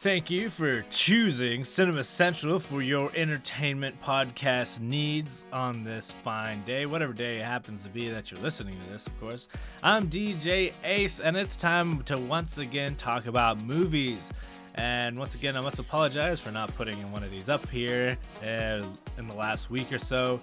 Thank you for choosing Cinema Central for your entertainment podcast needs on this fine day, whatever day it happens to be that you're listening to this, of course. I'm DJ Ace, and it's time to once again talk about movies. And once again, I must apologize for not putting one of these up here in the last week or so.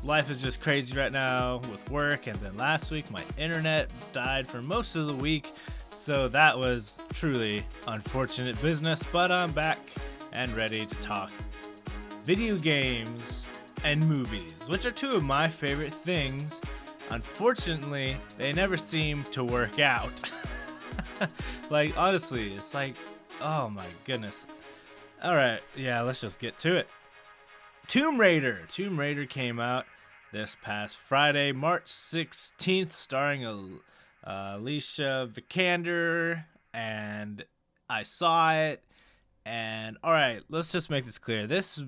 Life is just crazy right now with work, and then last week my internet died for most of the week. So that was truly unfortunate business, but I'm back and ready to talk video games and movies, which are two of my favorite things. Unfortunately, they never seem to work out. Like, honestly, it's like, oh my goodness. All right, yeah, let's just get to it. Tomb Raider came out this past Friday, March 16th, starring Alicia Vikander, and I saw it. And all right, let's just make this clear. This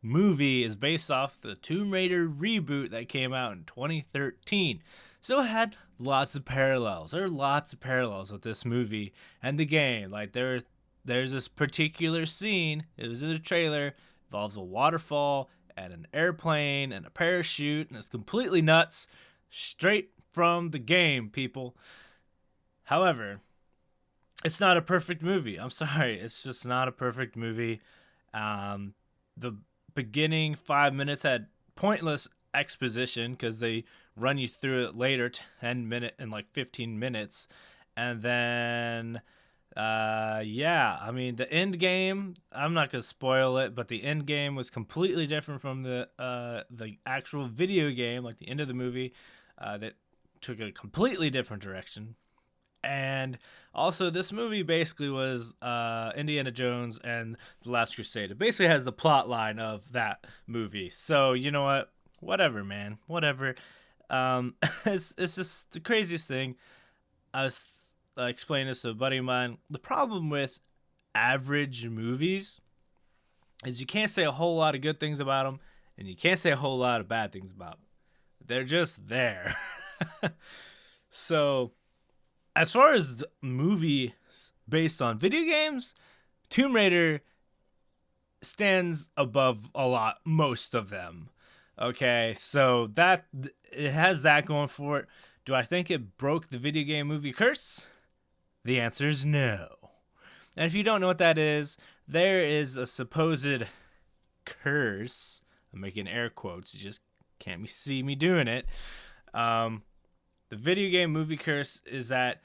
movie is based off the Tomb Raider reboot that came out in 2013. So it had lots of parallels. There are lots of parallels with this movie and the game. Like there's this particular scene, it was in the trailer, involves a waterfall and an airplane and a parachute, and it's completely nuts. Straight from the game, people. However, it's not a perfect movie. I'm sorry, it's just not a perfect movie. The beginning 5 minutes had pointless exposition because they run you through it later, 10 minutes and like 15 minutes, and then I mean the end game, I'm not gonna spoil it, but the end game was completely different from the actual video game. Like the end of the movie that took a completely different direction. And also this movie basically was Indiana Jones and The Last Crusade. It basically has the plot line of that movie. So you know what? Whatever, man. Whatever. It's just the craziest thing. I was explaining this to a buddy of mine. The problem with average movies is you can't say a whole lot of good things about them, and you can't say a whole lot of bad things about them. They're just there. So, as far as the movie based on video games, Tomb Raider stands above most of them. Okay, so that it has that going for it. Do I think it broke the video game movie curse? The answer is no. And if you don't know what that is, there is a supposed curse. I'm making air quotes. You just can't see me doing it. The video game movie curse is that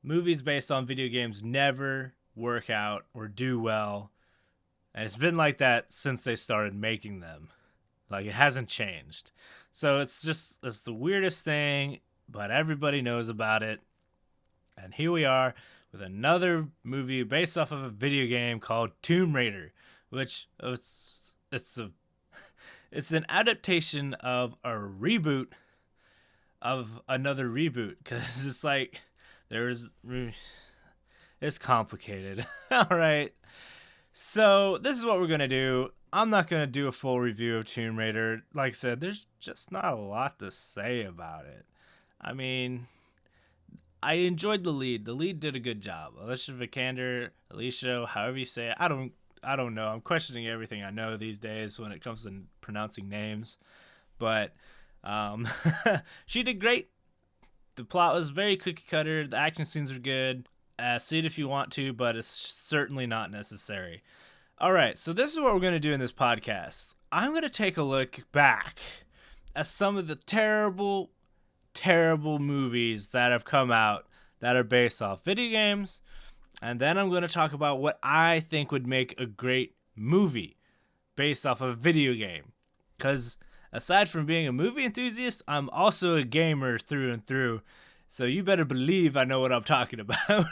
movies based on video games never work out or do well. And it's been like that since they started making them. Like, it hasn't changed. So it's the weirdest thing, but everybody knows about it. And here we are with another movie based off of a video game called Tomb Raider, which it's an adaptation of a reboot of another reboot, because it's like it's complicated. All right, so this is what we're gonna do. I'm not gonna do a full review of Tomb Raider. Like I said, there's just not a lot to say about it. I mean, I enjoyed the lead. The lead did a good job. Alicia Vikander, Alicia, however you say it. I don't know. I'm questioning everything I know these days when it comes to pronouncing names, but she did great. The plot was very cookie cutter. The action scenes are good. See it if you want to, but it's certainly not necessary. All right, so this is what we're going to do in this podcast. I'm going to take a look back at some of the terrible, terrible movies that have come out that are based off video games, and then I'm going to talk about what I think would make a great movie based off of a video game. Because aside from being a movie enthusiast, I'm also a gamer through and through. So you better believe I know what I'm talking about.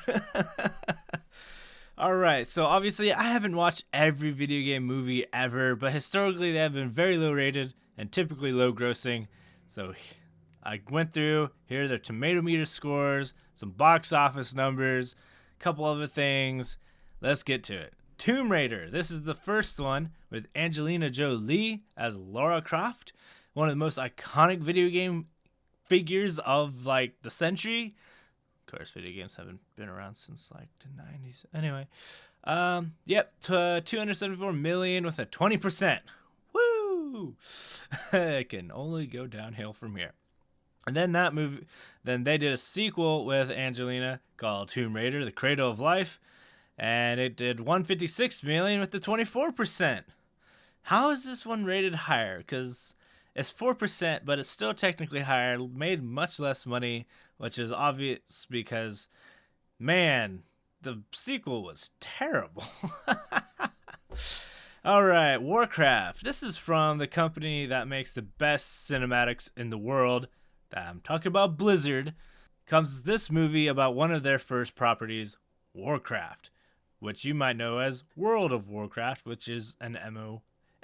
All right, so obviously I haven't watched every video game movie ever, but historically they have been very low rated and typically low grossing. So I went through, here are their tomato meter scores, some box office numbers, a couple other things. Let's get to it. Tomb Raider. This is the first one with Angelina Jolie as Lara Croft, one of the most iconic video game figures of like the century. Of course, video games haven't been around since like the 90s. Anyway, yep, 274 million with a 20%. Woo! It can only go downhill from here. And then then they did a sequel with Angelina called Tomb Raider: The Cradle of Life, and it did 156 million with the 24%. How is this one rated higher? Because it's 4%, but it's still technically higher. Made much less money, which is obvious because, man, the sequel was terrible. All right, Warcraft. This is from the company that makes the best cinematics in the world. I'm talking about Blizzard. Comes this movie about one of their first properties, Warcraft, which you might know as World of Warcraft, which is an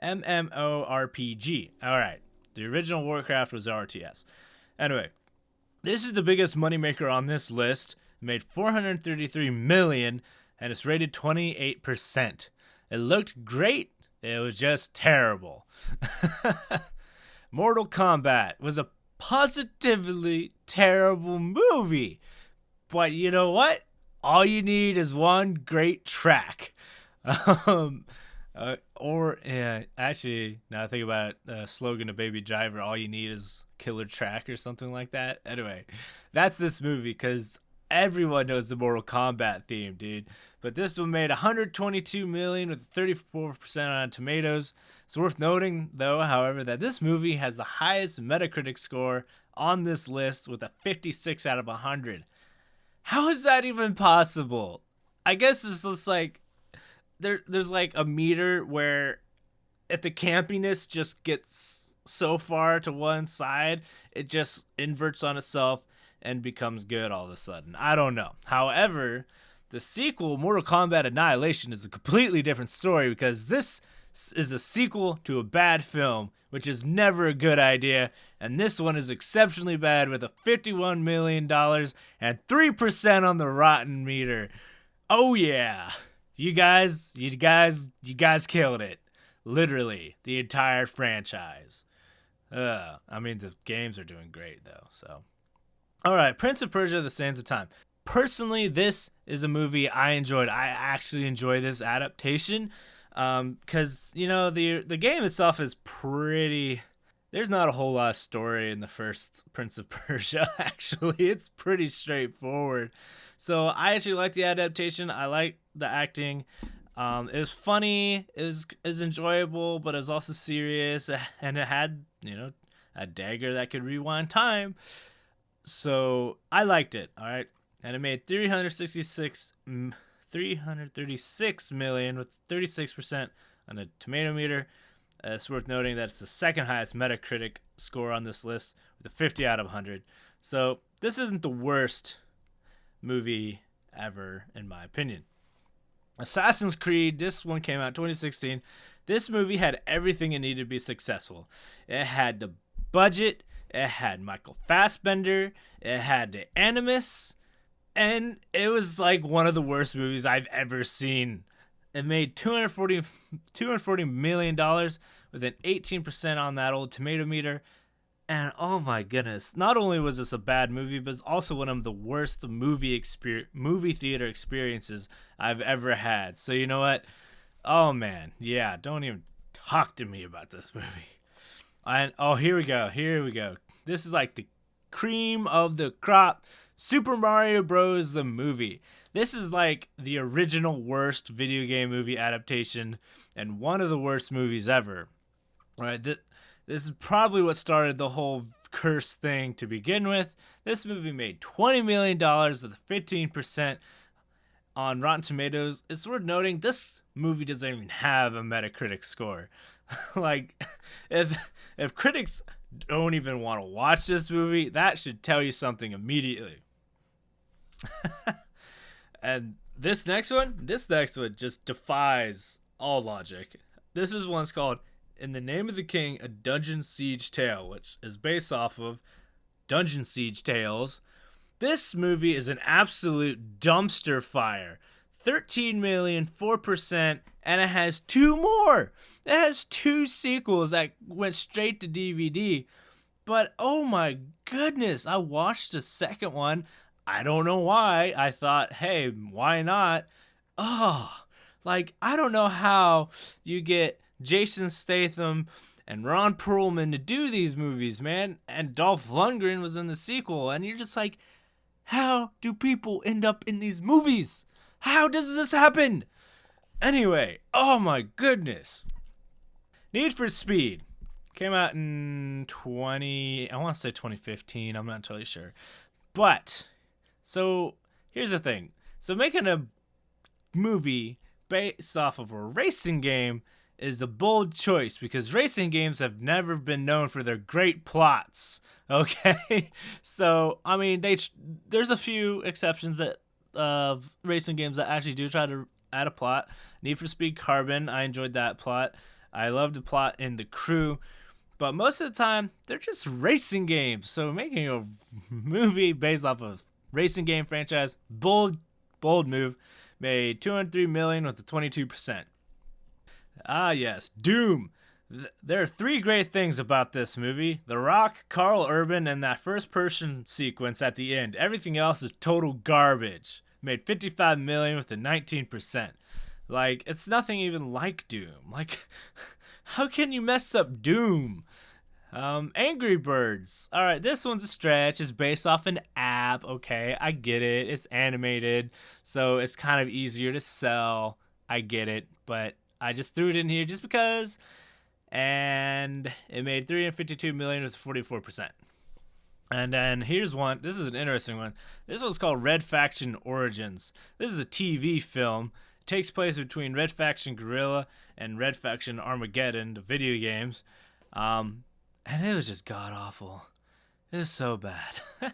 MMORPG. All right, the original Warcraft was RTS. Anyway, this is the biggest moneymaker on this list. It made 433 million, and it's rated 28%. It looked great. It was just terrible. Mortal Kombat was a positively terrible movie. But you know what? All you need is one great track. Actually, now I think about it, the slogan of Baby Driver, all you need is killer track or something like that. Anyway, that's this movie because everyone knows the Mortal Kombat theme, dude. But this one made 122 million with 34% on Tomatoes. It's worth noting, though, however, that this movie has the highest Metacritic score on this list with a 56 out of 100. How is that even possible? I guess it's just like there's like a meter where if the campiness just gets so far to one side, it just inverts on itself and becomes good all of a sudden. I don't know. However, the sequel, Mortal Kombat Annihilation, is a completely different story because this is a sequel to a bad film, which is never a good idea, and this one is exceptionally bad with a $51 million and 3% on the Rotten meter. Oh yeah. You guys killed it. Literally, the entire franchise. I mean, the games are doing great though, so. All right, Prince of Persia: The Sands of Time. Personally, this is a movie I enjoyed. I actually enjoy this adaptation because, you know, the game itself is pretty... There's not a whole lot of story in the first Prince of Persia, actually. It's pretty straightforward. So I actually like the adaptation. I like the acting. It was funny. It was enjoyable, but it was also serious. And it had, you know, a dagger that could rewind time. So I liked it, all right? And it made 336 million with 36% on the tomato meter. It's worth noting that it's the second highest Metacritic score on this list with a 50 out of 100. So this isn't the worst movie ever, in my opinion. Assassin's Creed, this one came out in 2016. This movie had everything it needed to be successful. It had the budget, it had Michael Fassbender, it had the Animus, and it was like one of the worst movies I've ever seen. It made $240 million with an 18% on that old tomato meter. And oh my goodness, not only was this a bad movie, but it's also one of the worst movie theater experiences I've ever had. So you know what? Oh man, yeah, don't even talk to me about this movie. And oh, here we go. This is like the cream of the crop. Super Mario Bros. The movie. This is like the original worst video game movie adaptation and one of the worst movies ever. Right? This is probably what started the whole curse thing to begin with. This movie made $20 million with 15% on Rotten Tomatoes. It's worth noting this movie doesn't even have a Metacritic score. Like, if critics don't even want to watch this movie, that should tell you something immediately. And this next one just defies all logic. This is one's called In the Name of the King, A Dungeon Siege Tale, which is based off of Dungeon Siege Tales. This movie is an absolute dumpster fire. 13 million, 4%, and it has two more. It has two sequels that went straight to DVD. But oh my goodness, I watched the second one. I don't know why. I thought, hey, why not? Oh, like, I don't know how you get Jason Statham and Ron Perlman to do these movies, man. And Dolph Lundgren was in the sequel. And you're just like, how do people end up in these movies? How does this happen? Anyway, oh my goodness. Need for Speed came out in I want to say 2015. I'm not totally sure. But, so here's the thing. So making a movie based off of a racing game is a bold choice because racing games have never been known for their great plots. Okay, so I mean, there's a few exceptions that of racing games that actually do try to add a plot. Need for Speed Carbon, I enjoyed that plot. I loved the plot in The Crew, but most of the time they're just racing games. So making a movie based off of racing game franchise, bold move. Made $203 million with a 22%. Ah, yes, Doom. There are three great things about this movie: The Rock, Carl Urban, and that first-person sequence at the end. Everything else is total garbage. Made $55 million with a 19%. Like, it's nothing even like Doom. Like, how can you mess up Doom? Angry Birds. All right, this one's a stretch. It's based off an app. Okay, I get it. It's animated, so it's kind of easier to sell. I get it, but I just threw it in here just because. And it made $352 million with 44%. And then here's one. This is an interesting one. This one's called Red Faction Origins. This is a TV film. It takes place between Red Faction Guerrilla and Red Faction Armageddon, the video games. And it was just god-awful. It was so bad.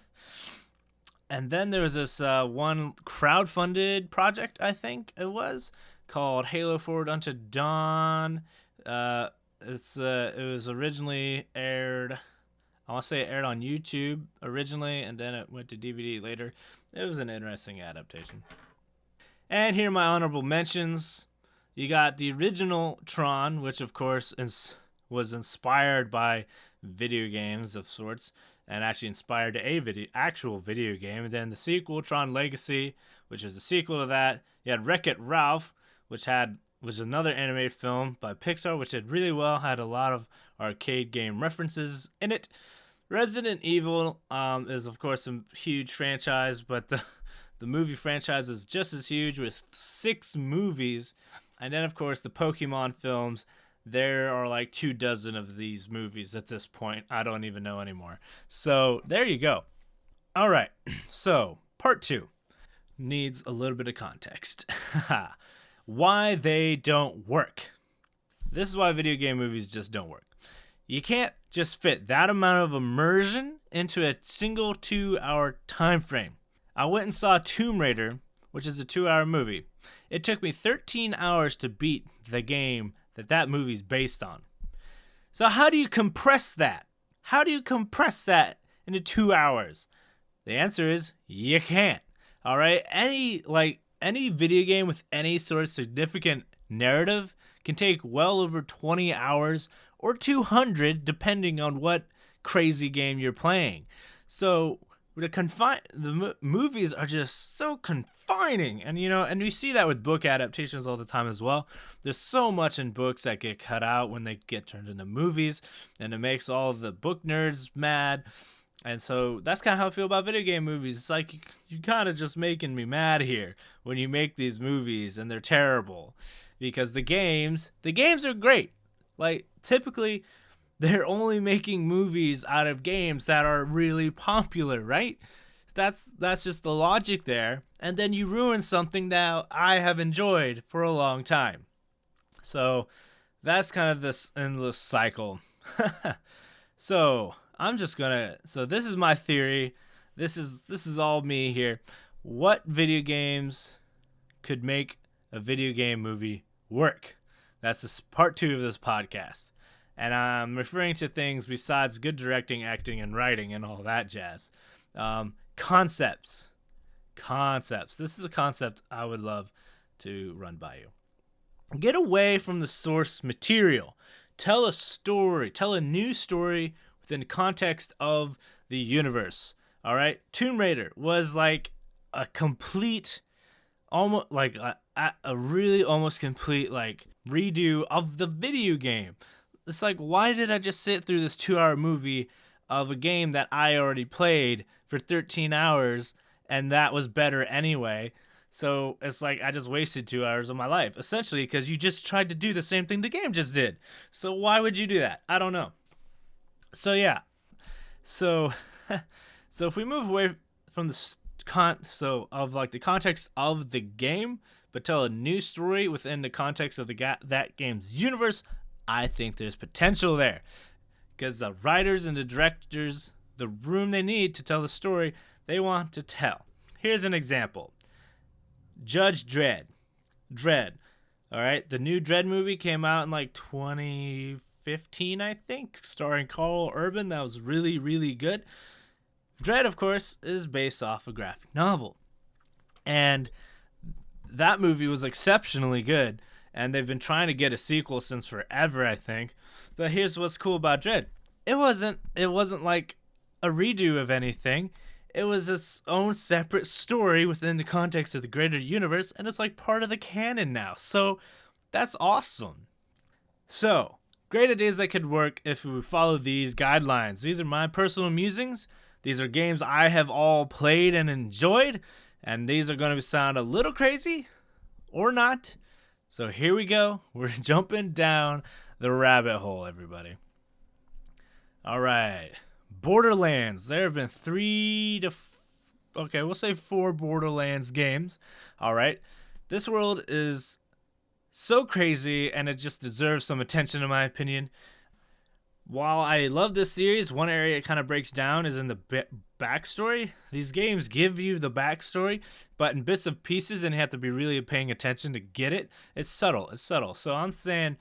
And then there was this one crowdfunded project, I think it was, called Halo Forward Unto Dawn. It was originally aired, I want to say it aired on YouTube originally, and then it went to DVD later. It was an interesting adaptation. And here are my honorable mentions. You got the original Tron, which of course was inspired by video games of sorts, and actually inspired a actual video game. And then the sequel, Tron Legacy, which is the sequel to that. You had Wreck-It Ralph, which was another animated film by Pixar, which did really well, had a lot of arcade game references in it. Resident Evil is of course a huge franchise, but the movie franchise is just as huge with 6 movies. And then of course the Pokemon films. There are like 24 of these movies at this point. I don't even know anymore. So there you go. All right. So part 2 needs a little bit of context. Why they don't work. This is why video game movies just don't work. You can't just fit that amount of immersion into a single 2-hour time frame. I went and saw Tomb Raider, which is a 2-hour movie. It took me 13 hours to beat the game that movie's based on. So how do you compress that? How do you compress that into 2 hours? The answer is you can't. All right? Any video game with any sort of significant narrative can take well over 20 hours or 200 depending on what crazy game you're playing. So the movies are just so confining, and and we see that with book adaptations all the time as well. There's so much in books that get cut out when they get turned into movies, and it makes all the book nerds mad. And so that's kind of how I feel about video game movies. It's like you kind of just making me mad here when you make these movies and they're terrible, because the games are great. Like, typically they're only making movies out of games that are really popular, right? That's just the logic there. And then you ruin something that I have enjoyed for a long time. So that's kind of this endless cycle. So this is my theory. This is all me here. What video games could make a video game movie work? That's part 2 of this podcast. And I'm referring to things besides good directing, acting, and writing, and all that jazz. Concepts. This is a concept I would love to run by you. Get away from the source material. Tell a story. Tell a new story within the context of the universe. All right, Tomb Raider was like a complete, almost like a really almost complete like redo of the video game. It's like, why did I just sit through this 2-hour movie of a game that I already played for 13 hours and that was better anyway? So it's like I just wasted 2 hours of my life, essentially, because you just tried to do the same thing the game just did. So why would you do that? I don't know. So yeah. So so if we move away from the of like the context of the game, but tell a new story within the context of that game's universe, I think there's potential there. Because the writers and the directors, the room they need to tell the story they want to tell. Here's an example. Judge Dredd. Dredd. All right, the new Dredd movie came out in like 2015, I think, starring Carl Urban. That was really, really good. Dredd, of course, is based off a graphic novel. And that movie was exceptionally good. And they've been trying to get a sequel since forever, I think. But here's what's cool about Dredd. It wasn't like a redo of anything. It was its own separate story within the context of the greater universe, and it's like part of the canon now. So that's awesome. So, great ideas that could work if we follow these guidelines. These are my personal musings. These are games I have all played and enjoyed, and these are going to sound a little crazy or not. So here we go. We're jumping down the rabbit hole, everybody. All right. Borderlands. There have been 4 Borderlands games. All right. This world is so crazy, and it just deserves some attention, in my opinion. While I love this series, one area it kind of breaks down is in the backstory. These games give you the backstory, but in bits of pieces, and you have to be really paying attention to get it. It's subtle. So I'm saying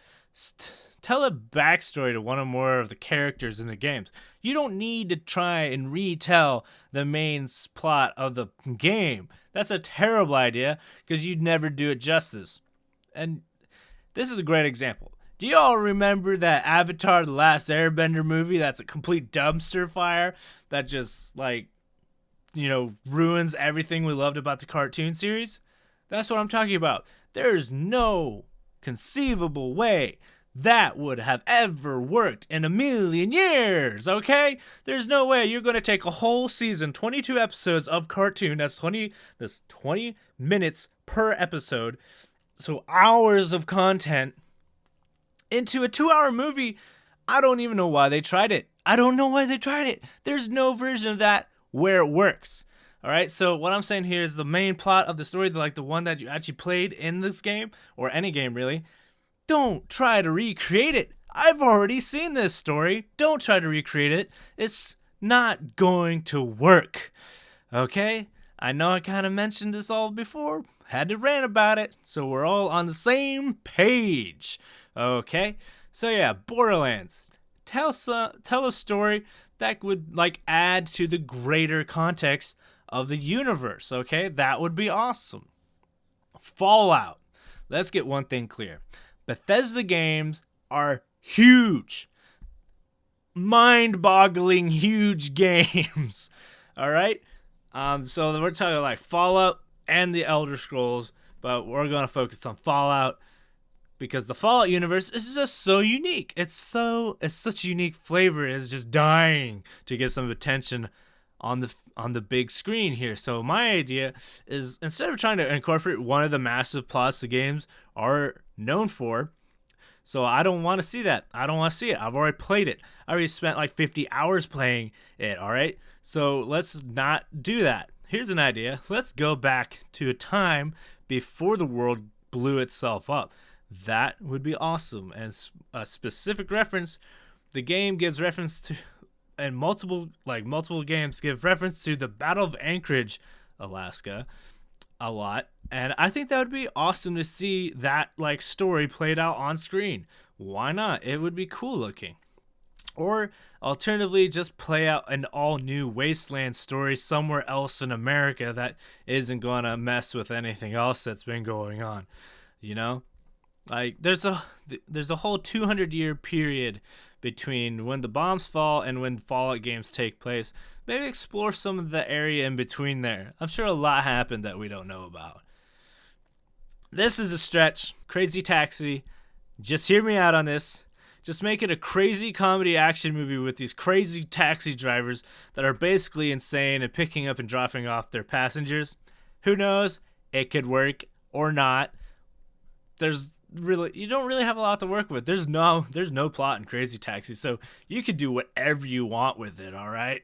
tell a backstory to one or more of the characters in the games. You don't need to try and retell the main plot of the game. That's a terrible idea because you'd never do it justice. And this is a great example. Do you all remember that Avatar: The Last Airbender movie that's a complete dumpster fire that just, ruins everything we loved about the cartoon series? That's what I'm talking about. There's no conceivable way that would have ever worked in a million years, okay? There's no way you're going to take a whole season, 22 episodes of cartoon, that's 20 minutes per episode, so hours of content, into a 2-hour movie. I don't even know why they tried it. There's no version of that where it works. All right, so what I'm saying here is the main plot of the story, like the one that you actually played in this game, or any game really, don't try to recreate it. I've already seen this story. Don't try to recreate it. It's not going to work. Okay? I know I kind of mentioned this all before. Had to rant about it, so we're all on the same page. Okay? So yeah, Borderlands. Tell a story that would add to the greater context of the universe, okay? That would be awesome. Fallout. Let's get one thing clear. Bethesda games are huge. Mind-boggling huge games. All right? So we're talking Fallout and the Elder Scrolls, but we're going to focus on Fallout because the Fallout universe is just so unique. It's such a unique flavor. It's just dying to get some attention on the big screen here. So my idea is, instead of trying to incorporate one of the massive plots the games are known for, so I don't want to see that. I don't want to see it. I've already played it. I already spent 50 hours playing it, all right? So let's not do that. Here's an idea. Let's go back to a time before the world blew itself up. That would be awesome. And a specific reference, the game gives reference to, and multiple games give reference to the Battle of Anchorage, Alaska, a lot. And I think that would be awesome to see that story played out on screen. Why not? It would be cool looking. Or alternatively, just play out an all new Wasteland story somewhere else in America that isn't going to mess with anything else that's been going on. You know? There's a whole 200-year period between when the bombs fall and when Fallout games take place. Maybe explore some of the area in between there. I'm sure a lot happened that we don't know about. This is a stretch. Crazy Taxi. Just hear me out on this. Just make it a crazy comedy action movie with these crazy taxi drivers that are basically insane and picking up and dropping off their passengers. Who knows? It could work or not. You don't really have a lot to work with. There's no plot in Crazy Taxi, so you could do whatever you want with it, all right?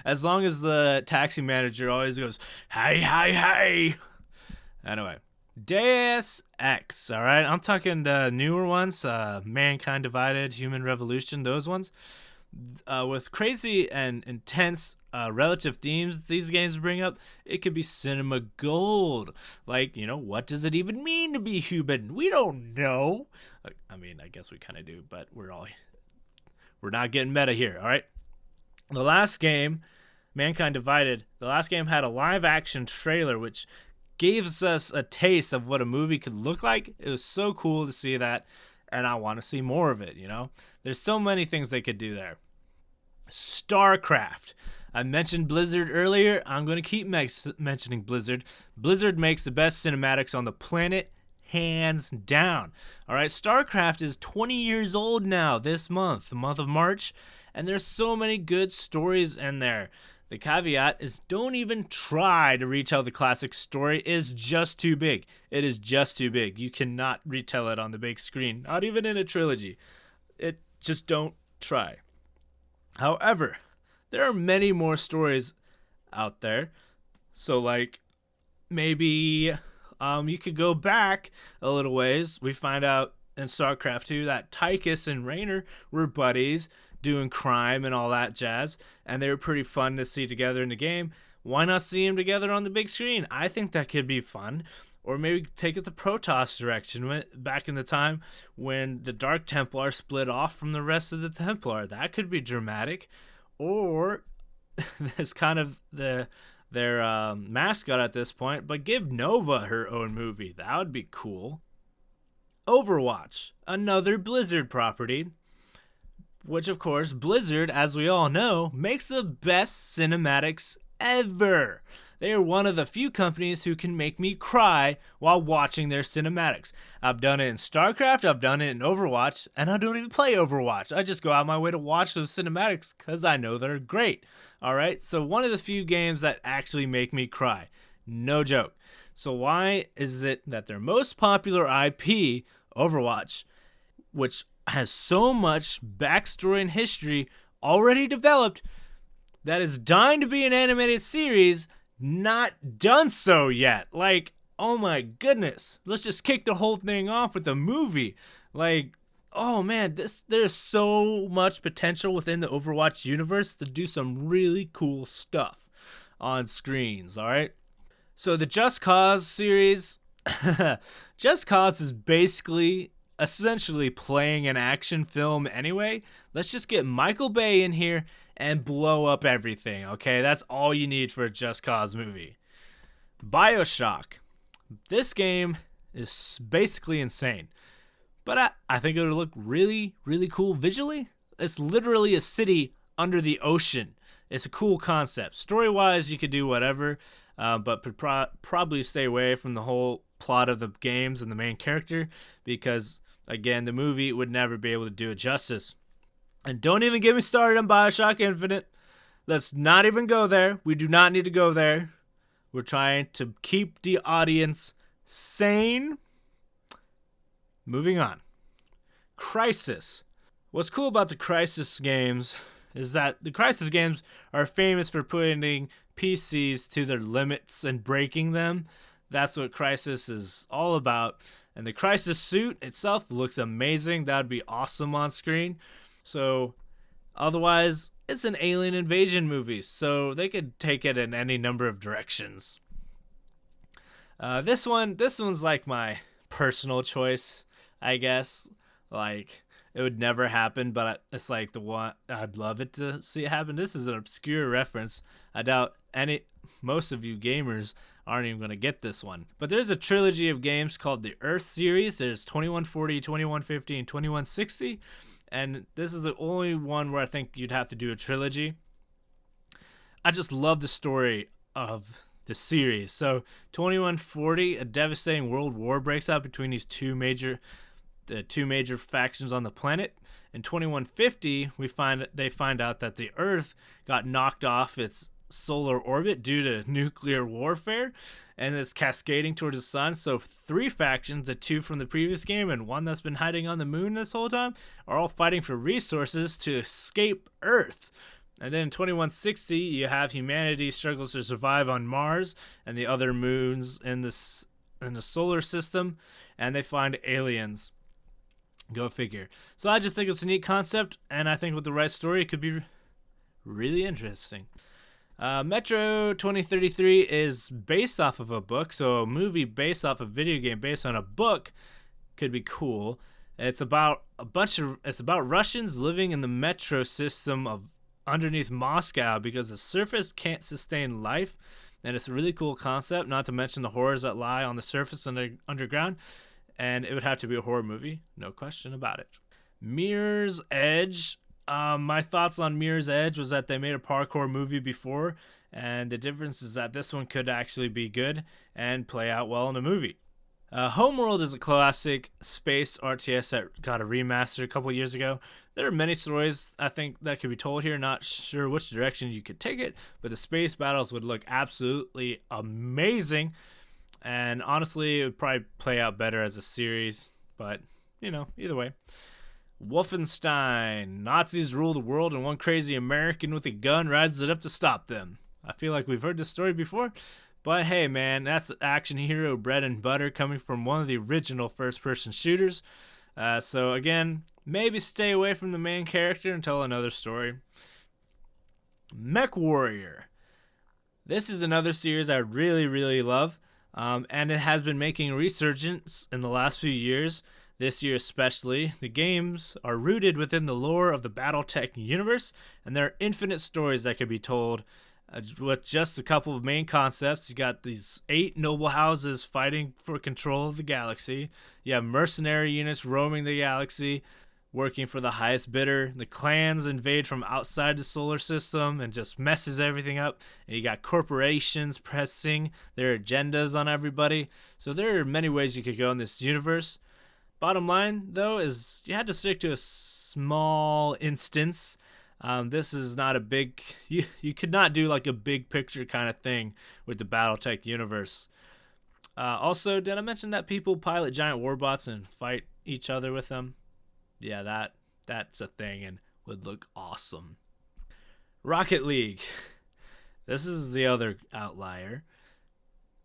As long as the taxi manager always goes, "Hey, hey, hey." Anyway. Deus Ex, all right? I'm talking the newer ones, Mankind Divided, Human Revolution, those ones. With crazy and intense relative themes these games bring up, it could be cinema gold. Like, what does it even mean to be human? We don't know. I mean, I guess we kind of do, but we're not getting meta here, all right? The last game, Mankind Divided, the last game had a live-action trailer, which gives us a taste of what a movie could look like. It was so cool to see that, and I want to see more of it, There's so many things they could do there. StarCraft. I mentioned Blizzard earlier. I'm going to keep mentioning Blizzard. Blizzard makes the best cinematics on the planet, hands down. All right, StarCraft is 20 years old now this month, the month of March, and there's so many good stories in there. The caveat is don't even try to retell the classic story. It is just too big. It is just too big. You cannot retell it on the big screen, not even in a trilogy. Just don't try. However, there are many more stories out there. So, maybe you could go back a little ways. We find out in StarCraft 2 that Tychus and Raynor were buddies, doing crime and all that jazz, and they were pretty fun to see together in the game. Why not see them together on the big screen? I think that could be fun. Or maybe take it the Protoss direction, back in the time when the Dark Templar split off from the rest of the Templar. That could be dramatic. Or it's kind of their mascot at this point, but give Nova her own movie. That would be cool. Overwatch, another Blizzard property, which, of course, Blizzard, as we all know, makes the best cinematics ever. They are one of the few companies who can make me cry while watching their cinematics. I've done it in StarCraft, I've done it in Overwatch, and I don't even play Overwatch. I just go out my way to watch those cinematics because I know they're great. All right, so one of the few games that actually make me cry. No joke. So why is it that their most popular IP, Overwatch, which has so much backstory and history already developed, that is dying to be an animated series, not done so yet? Oh my goodness. Let's just kick the whole thing off with a movie. Oh man, there's so much potential within the Overwatch universe to do some really cool stuff on screens, alright? So the Just Cause series, Just Cause is essentially playing an action film anyway. Let's just get Michael Bay in here and blow up everything, okay? That's all you need for a Just Cause movie. BioShock. This game is basically insane, but I think it would look really, really cool visually. It's literally a city under the ocean. It's a cool concept. Story-wise, you could do whatever, but probably stay away from the whole plot of the games and the main character because, again, the movie would never be able to do it justice. And don't even get me started on BioShock Infinite. Let's not even go there. We do not need to go there. We're trying to keep the audience sane. Moving on. Crysis. What's cool about the Crysis games is that the Crysis games are famous for putting PCs to their limits and breaking them. That's what Crysis is all about. And the Crysis suit itself looks amazing. That would be awesome on screen. So, otherwise, it's an alien invasion movie, so they could take it in any number of directions. This one's like my personal choice, I guess. It would never happen, but it's like the one I'd love it to see it happen. This is an obscure reference. I doubt most of you gamers aren't even going to get this one. But there's a trilogy of games called the Earth series. There's 2140, 2150, and 2160. and this is the only one where I think you'd have to do a trilogy. I just love the story of the series. So 2140, a devastating world war breaks out between these two major factions on the planet. In 2150, they find out that the Earth got knocked off its solar orbit due to nuclear warfare, and it's cascading towards the sun. So 3 factions, the 2 from the previous game and 1 that's been hiding on the moon this whole time, are all fighting for resources to escape Earth. And then in 2160, you have humanity struggles to survive on Mars and the other moons in the solar system, and they find aliens. Go figure. So I just think it's a neat concept, and I think with the right story, it could be really interesting. Metro 2033 is based off of a book, so a movie based off a video game based on a book could be cool. It's about Russians living in the metro system of underneath Moscow because the surface can't sustain life, and it's a really cool concept, not to mention the horrors that lie on the surface and underground, and it would have to be a horror movie, no question about it. Mirror's Edge. My thoughts on Mirror's Edge was that they made a parkour movie before, and the difference is that this one could actually be good and play out well in a movie. Homeworld is a classic space RTS that got a remaster a couple years ago. There are many stories I think that could be told here. Not sure which direction you could take it, but the space battles would look absolutely amazing. And honestly, it would probably play out better as a series. But, either way. Wolfenstein. Nazis rule the world and one crazy American with a gun rises it up to stop them. I feel like we've heard this story before. But hey, man, that's action hero bread and butter coming from one of the original first-person shooters. So again, maybe stay away from the main character and tell another story. MechWarrior. This is another series I really, really love, and it has been making a resurgence in the last few years. This year especially, the games are rooted within the lore of the BattleTech universe, and there are infinite stories that can be told with just a couple of main concepts. You got these 8 noble houses fighting for control of the galaxy. You have mercenary units roaming the galaxy, working for the highest bidder. The clans invade from outside the solar system and just messes everything up. And you got corporations pressing their agendas on everybody. So there are many ways you could go in this universe. Bottom line, though, is you had to stick to a small instance. This is not a big... You could not do like a big picture kind of thing with the BattleTech universe. Also, did I mention that people pilot giant warbots and fight each other with them? Yeah, that's a thing and would look awesome. Rocket League. This is the other outlier.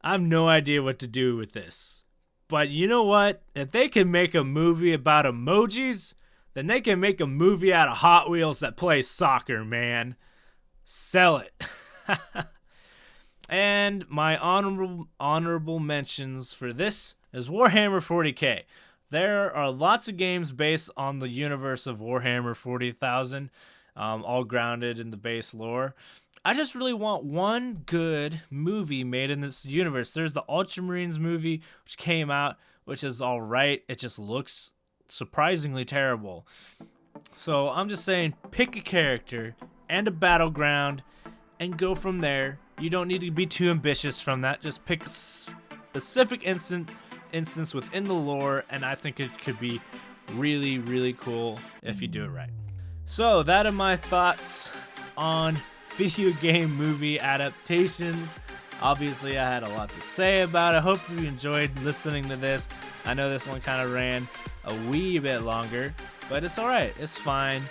I have no idea what to do with this. But you know what? If they can make a movie about emojis, then they can make a movie out of Hot Wheels that plays soccer, man. Sell it. And my honorable mentions for this is Warhammer 40K. There are lots of games based on the universe of Warhammer 40,000, all grounded in the base lore. I just really want one good movie made in this universe. There's the Ultramarines movie, which came out, which is all right. It just looks surprisingly terrible. So I'm just saying, pick a character and a battleground and go from there. You don't need to be too ambitious from that. Just pick a specific instance within the lore, and I think it could be really, really cool if you do it right. So that are my thoughts on video game movie adaptations. Obviously, I had a lot to say about it. Hope you enjoyed listening to this. I know this one kind of ran a wee bit longer, but it's all right. It's fine.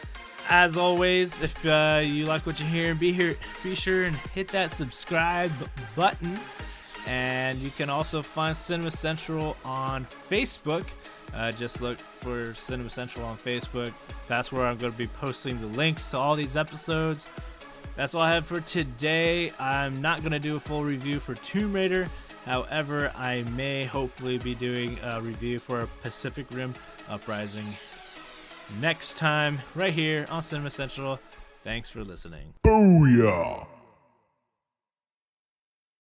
As always, if you like what you hear, be sure and hit that subscribe button. And you can also find Cinema Central on Facebook. Just look for Cinema Central on Facebook. That's where I'm going to be posting the links to all these episodes. That's all I have for today. I'm not going to do a full review for Tomb Raider. However, I may hopefully be doing a review for Pacific Rim Uprising next time, right here on Cinema Central. Thanks for listening. Booyah!